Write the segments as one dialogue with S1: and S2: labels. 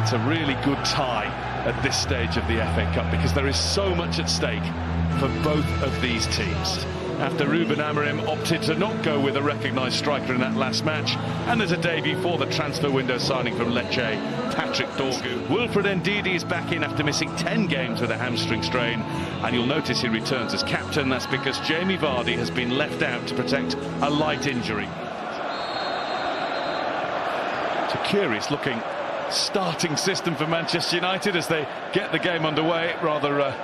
S1: It's a really good tie at this stage of the FA Cup because there is so much at stake for both of these teams. After Ruben Amorim opted to not go with a recognised striker in that last match, and there's a debut for the transfer window signing from Lecce, Patrick Dorgu. Wilfred Ndidi is back in after missing 10 games with a hamstring strain, and you'll notice he returns as captain. That's because Jamie Vardy has been left out to protect a light injury. It's a curious looking starting system for Manchester United as they get the game underway. Rather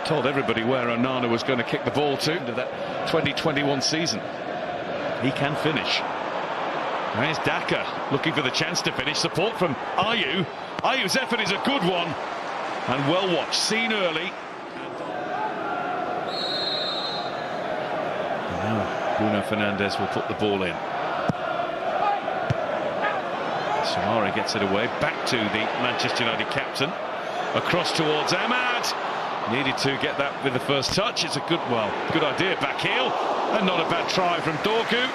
S1: told everybody where Onana was going to kick the ball to that 2021 season. He can finish. There's Daka looking for the chance to finish. Support from Ayew. Ayew's effort is a good one and well watched, seen early. And now Bruno Fernandes will put the ball in. Samari gets it away, back to the Manchester United captain, across towards Ahmad. Needed to get that with the first touch. It's a good idea, back heel, and not a bad try from Dorgu.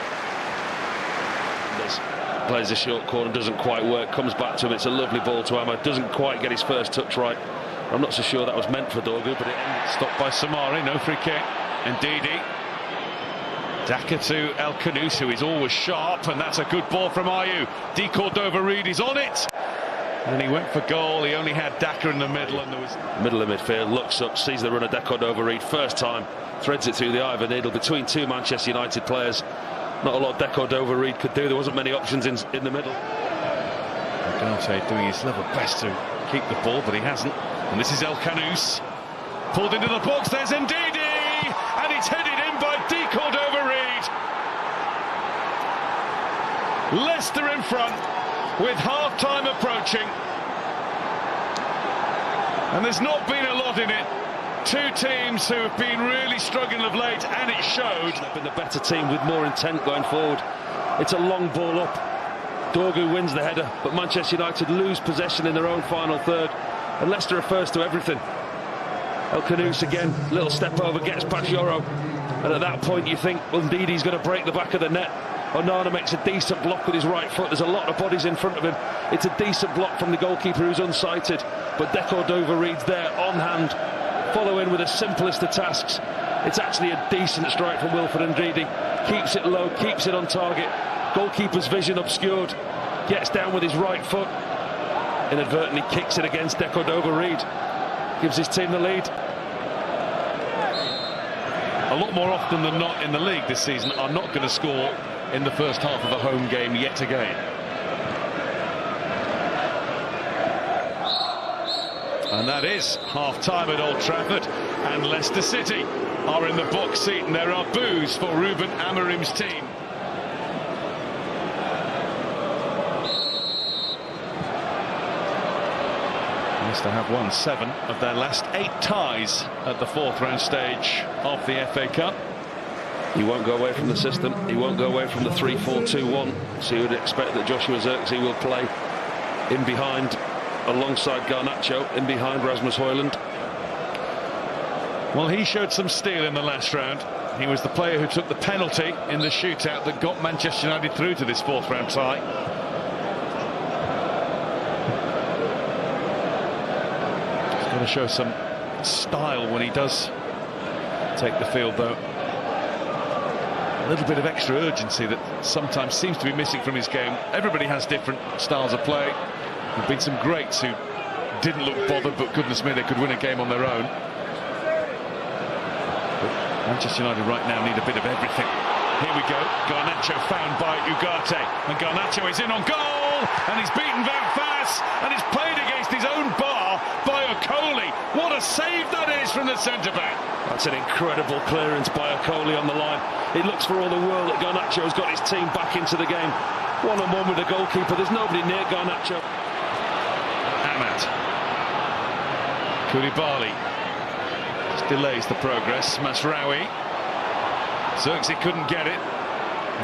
S2: Plays a short corner, doesn't quite work, comes back to him, it's a lovely ball to Ahmad, doesn't quite get his first touch right. I'm not so sure that was meant for Dorgu, but it ended.
S1: Stopped by Samari, no free kick. Ndidi. Daka to El Khanous, who is always sharp, and that's a good ball from Ayew. De Cordova-Reid is on it, and he went for goal. He only had Daka in the middle, and there was
S2: middle of midfield, looks up, sees the run of De Cordova-Reid, first time, threads it through the eye of a needle between two Manchester United players. Not a lot De Cordova-Reid could do. There wasn't many options in the middle.
S1: Ugarte doing his level best to keep the ball, but he hasn't. And this is El Khanous, pulled into the box. There's Ndidi, and it's headed in by De Cordova-Reid. Leicester in front with half-time approaching, and there's not been a lot in it. Two teams who have been really struggling of late, and it showed.
S2: They've been the better team with more intent going forward. It's a long ball up. Dorgu wins the header, but Manchester United lose possession in their own final third, and Leicester are first to everything. El Khanous again, little step over, gets past Yoro, and at that point you think, well, indeed he's going to break the back of the net. Onana makes a decent block with his right foot. There's a lot of bodies in front of him. It's a decent block from the goalkeeper who's unsighted, but De Cordova-Reid's there on hand, follow in with the simplest of tasks. It's actually a decent strike from Wilfred Ndidi. Keeps it low, keeps it on target. Goalkeeper's vision obscured. Gets down with his right foot. Inadvertently kicks it against De Cordova-Reid. Gives his team the lead.
S1: A lot more often than not in the league this season are not going to score in the first half of a home game yet again. And that is half-time at Old Trafford, and Leicester City are in the box seat, and there are boos for Ruben Amorim's team. Leicester have won 7 of their last 8 ties at the 4th round stage of the FA Cup.
S2: He won't go away from the system, he won't go away from the 3-4-2-1, so you would expect that Joshua Zirkzee will play in behind alongside Garnacho, in behind Rasmus Højlund.
S1: Well, he showed some steel in the last round. He was the player who took the penalty in the shootout that got Manchester United through to this 4th round tie. He's got to show some style when he does take the field, though. A little bit of extra urgency that sometimes seems to be missing from his game. Everybody has different styles of play. There have been some greats who didn't look bothered, but goodness me, they could win a game on their own. But Manchester United right now need a bit of everything. Here we go. Garnacho found by Ugarte, and Garnacho is in on goal, and he's beaten Van Vaas, and it's played against his own bar by Okoli. What a save that is from the centre-back.
S2: That's an incredible clearance by Okoli on the line. It looks for all the world that Garnacho has got his team back into the game. One-on-one with the goalkeeper. There's nobody near Garnacho.
S1: Ahmad. Koulibaly just delays the progress. Masraoui. Zirkzee couldn't get it,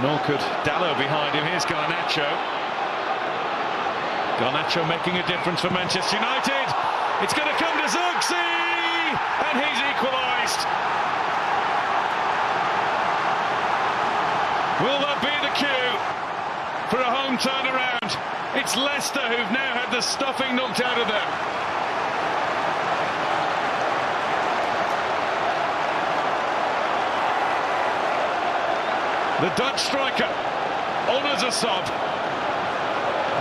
S1: nor could Dalot behind him. Here's Garnacho. Garnacho making a difference for Manchester United. It's going to come to Zirkzee, and he's equalised. Will that be the cue for a home turnaround? It's Leicester who've now had the stuffing knocked out of them. The Dutch striker on as a sub,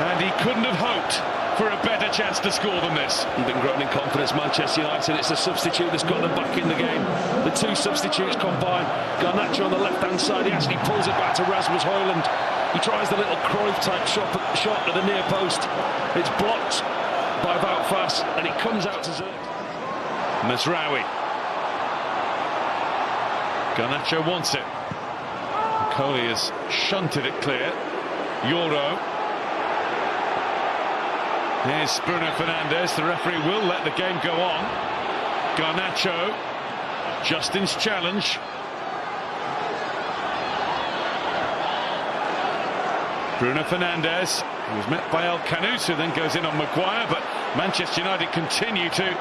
S1: and he couldn't have hoped for a better chance to score than this.
S2: They've been growing in confidence, Manchester United. It's the substitute that's got them back in the game. The two substitutes combine. Garnacho on the left-hand side, he actually pulls it back to Rasmus Højlund. He tries the little Cruyff-type shot at the near post. It's blocked by Wout Faes, and it comes out to Zerk.
S1: Mazraoui. Garnacho wants it. Coley has shunted it clear. Euro. Here's Bruno Fernandes. The referee will let the game go on. Garnacho. Justin's challenge. Bruno Fernandes, who was met by El Canut, who then goes in on Maguire, but Manchester United continue to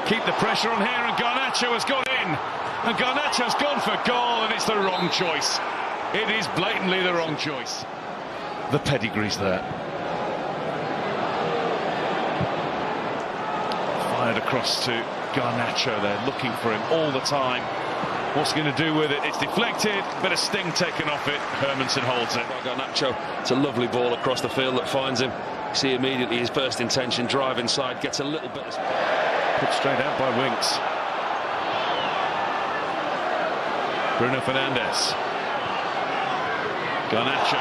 S1: keep the pressure on here, and Garnacho has got in. And Garnacho's gone for goal, and it's the wrong choice. It is blatantly the wrong choice. The pedigree's there. Fired across to Garnacho. They're looking for him all the time. What's he going to do with it? It's deflected, bit of sting taken off it. Hermansen holds it.
S2: Garnacho, it's a lovely ball across the field that finds him. You see immediately his first intention, drive inside, gets a little bit of...
S1: Put straight out by Winks. Bruno Fernandes. Garnacho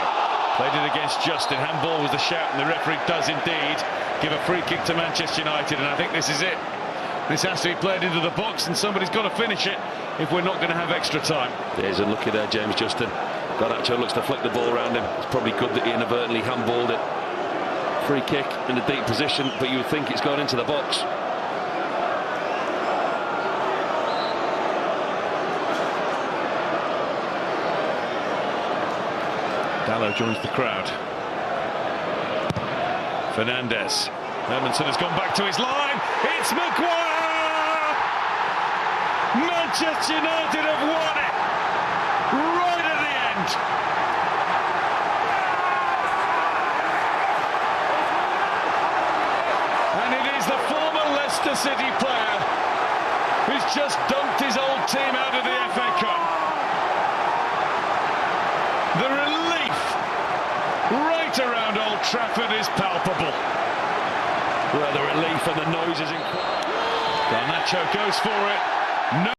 S1: played it against Justin. Handball was the shout, and the referee does indeed give a free kick to Manchester United, and I think this is it. This has to be played into the box, and somebody's got to finish it if we're not going to have extra time.
S2: There's unlucky there, James Justin. Garnacho looks to flick the ball around him. It's probably good that he inadvertently handballed it. Free kick in a deep position, but you would think it's gone into the box.
S1: Dallo joins the crowd. Fernandes. Hermansen has gone back to his line. It's Maguire! Manchester United have won it right at the end. And it is the former Leicester City player who's just dumped his old team out of the FA Cup. The relief right around Old Trafford is palpable.
S2: Well, the relief and the noise is incredible.
S1: Garnacho goes for it. No